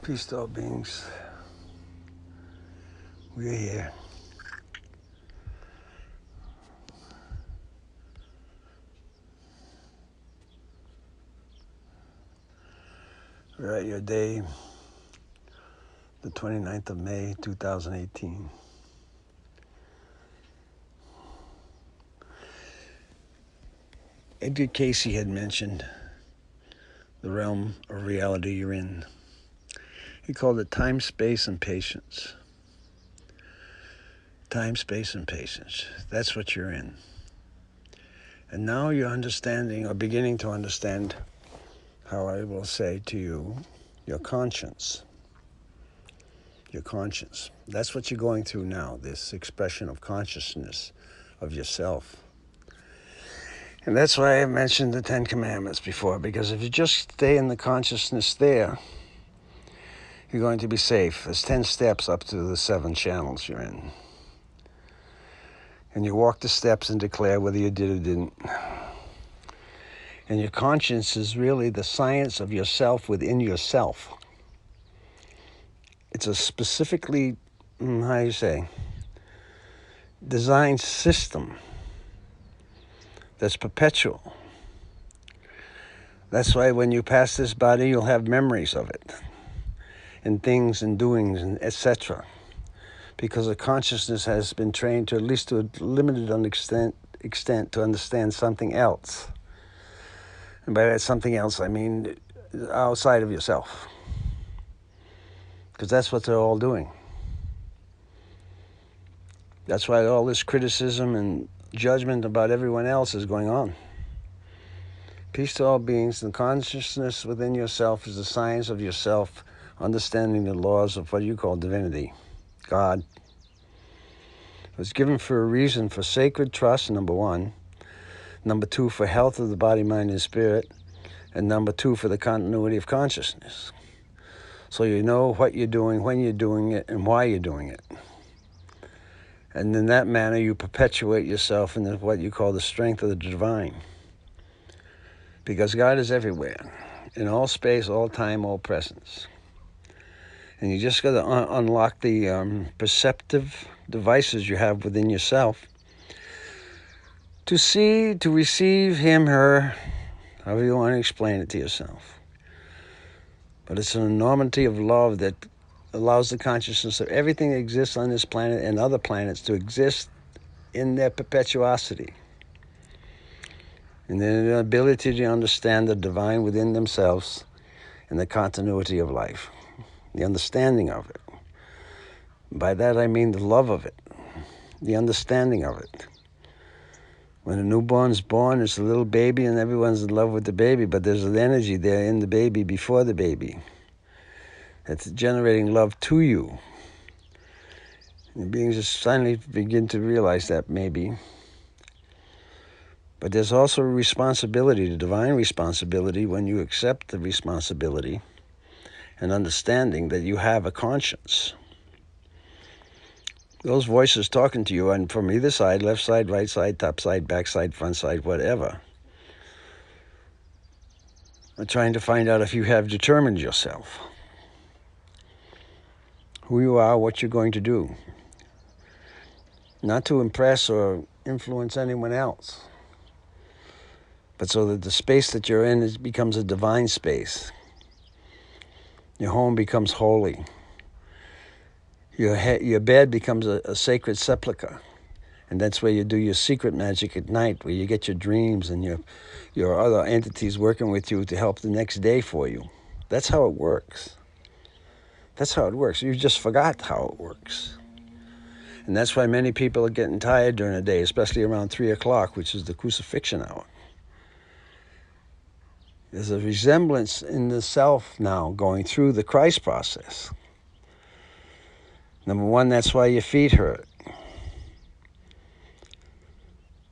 Peace to all beings. We're here. We're at your day, the 29th of May, 2018. Edgar Casey had mentioned the realm of reality you're in. He called it time, space, and patience. Time, space, and patience. That's what you're in. And now you're understanding, or beginning to understand, how I will say to you, your conscience. Your conscience. That's what you're going through now, this expression of consciousness of yourself. And that's why I mentioned the Ten Commandments before, because if you just stay in the consciousness there, you're going to be safe. There's 10 steps up to the 7 channels you're in. And you walk the steps and declare whether you did or didn't. And your conscience is really the science of yourself within yourself. It's a specifically, designed system that's perpetual. That's why when you pass this body, you'll have memories of it, and things and doings, and etc. Because the consciousness has been trained to, at least to a limited extent, to understand something else. And by that something else, I mean outside of yourself. Because that's what they're all doing. That's why all this criticism and judgment about everyone else is going on. Peace to all beings. The consciousness within yourself is the science of yourself, understanding the laws of what you call divinity, God. It was given for a reason, for sacred trust, number 1. Number 2, for health of the body, mind, and spirit. And number 2, for the continuity of consciousness. So you know what you're doing, when you're doing it, and why you're doing it. And in that manner, you perpetuate yourself in what you call the strength of the divine. Because God is everywhere, in all space, all time, all presence. And you just got to unlock the perceptive devices you have within yourself to see, to receive him, her, however you want to explain it to yourself. But it's an enormity of love that allows the consciousness of everything that exists on this planet and other planets to exist in their perpetuosity. And the ability to understand the divine within themselves and the continuity of life, the understanding of it. By that I mean the love of it, the understanding of it. When a newborn's born, it's a little baby and everyone's in love with the baby, but there's an energy there in the baby before the baby that's generating love to you. And beings just finally begin to realize that, maybe. But there's also a responsibility, the divine responsibility, when you accept the responsibility and understanding that you have a conscience. Those voices talking to you, and from either side, left side, right side, top side, back side, front side, whatever, are trying to find out if you have determined yourself, who you are, what you're going to do. Not to impress or influence anyone else, but so that the space that you're in becomes a divine space. Your home becomes holy. Your bed becomes a sacred sepulcher. And that's where you do your secret magic at night, where you get your dreams and your other entities working with you to help the next day for you. That's how it works. That's how it works. You just forgot how it works. And that's why many people are getting tired during the day, especially around 3 o'clock, which is the crucifixion hour. There's a resemblance in the self now going through the Christ process. Number 1, that's why your feet hurt.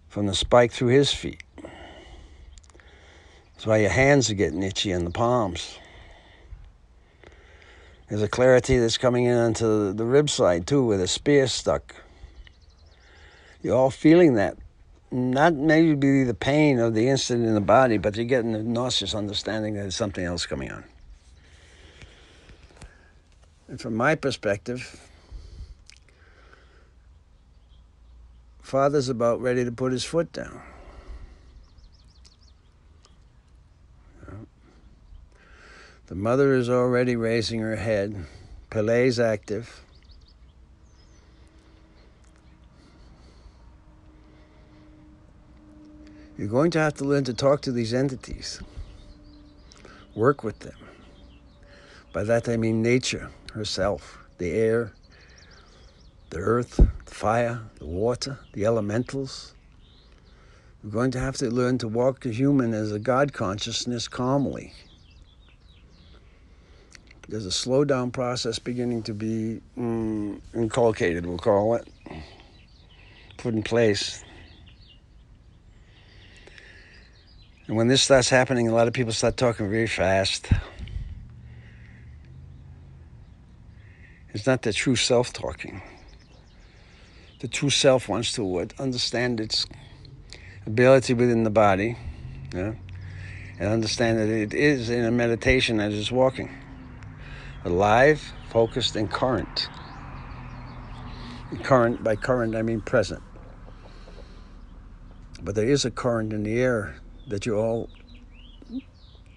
From the spike through his feet. That's why your hands are getting itchy in the palms. There's a clarity that's coming in onto the rib side too, where the spear's stuck. You're all feeling that. Not maybe the pain of the instant in the body, but you're getting the nauseous understanding that there's something else coming on. And from my perspective, Father's about ready to put his foot down. The mother is already raising her head. Pele's active. You're going to have to learn to talk to these entities. Work with them. By that I mean nature herself, the air, the earth, the fire, the water, the elementals. You're going to have to learn to walk a human as a God consciousness calmly. There's a slow down process beginning to be inculcated, we'll call it, put in place. And when this starts happening, a lot of people start talking very fast. It's not the true self talking. The true self wants to understand its ability within the body, and understand that it is in a meditation that is walking. Alive, focused, and current. Current, by current, I mean present. But there is a current in the air that you're all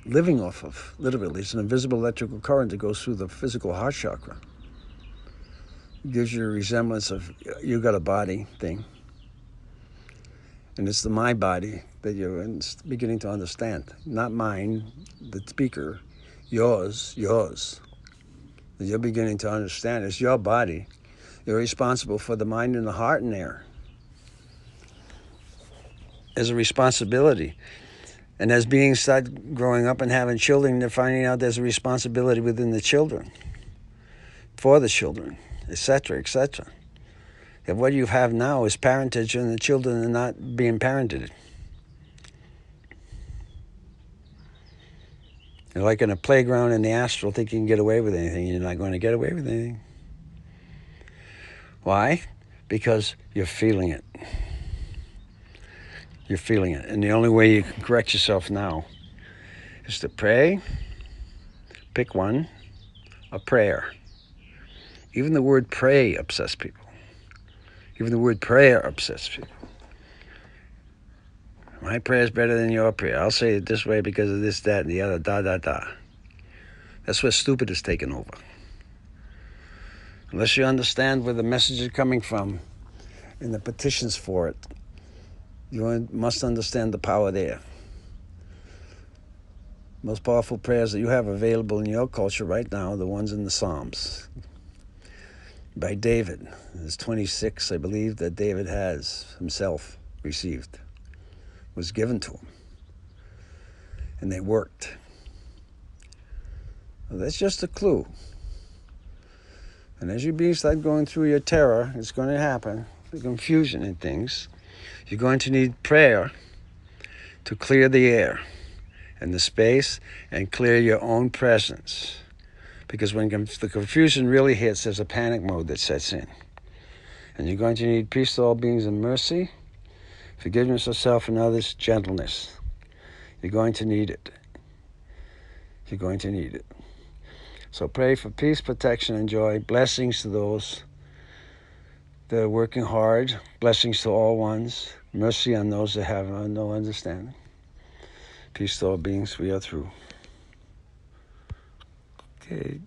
living off of, literally. It's an invisible electrical current that goes through the physical heart chakra. It gives you a resemblance of you got a body thing. And it's the my body that you're beginning to understand. Not mine, the speaker, yours. That you're beginning to understand. It's your body. You're responsible for the mind and the heart in there. There's a responsibility. And as beings start growing up and having children, they're finding out there's a responsibility within the children, for the children, etc., etc. If what you have now is parentage and the children are not being parented. You're like in a playground in the astral thinking you can get away with anything. You're not going to get away with anything. Why? Because you're feeling it. You're feeling it. And the only way you can correct yourself now is to pray. Pick one. A prayer. Even the word pray upsets people. Even the word prayer upsets people. My prayer is better than your prayer. I'll say it this way because of this, that, and the other, da. That's where stupid is taken over. Unless you understand where the message is coming from and the petitions for it, you must understand the power there. Most powerful prayers that you have available in your culture right now are the ones in the Psalms. By David. There's 26, I believe, that David has himself received. Was given to him. And they worked. Well, that's just a clue. And as you start going through your terror, it's going to happen, the confusion and things, you're going to need prayer to clear the air and the space and clear your own presence. Because when the confusion really hits, there's a panic mode that sets in. And you're going to need peace to all beings and mercy, forgiveness of self and others, gentleness. You're going to need it. You're going to need it. So pray for peace, protection, and joy. Blessings to those that are working hard. Blessings to all ones. Mercy on those that have no understanding. Peace to all beings. We are through. Okay.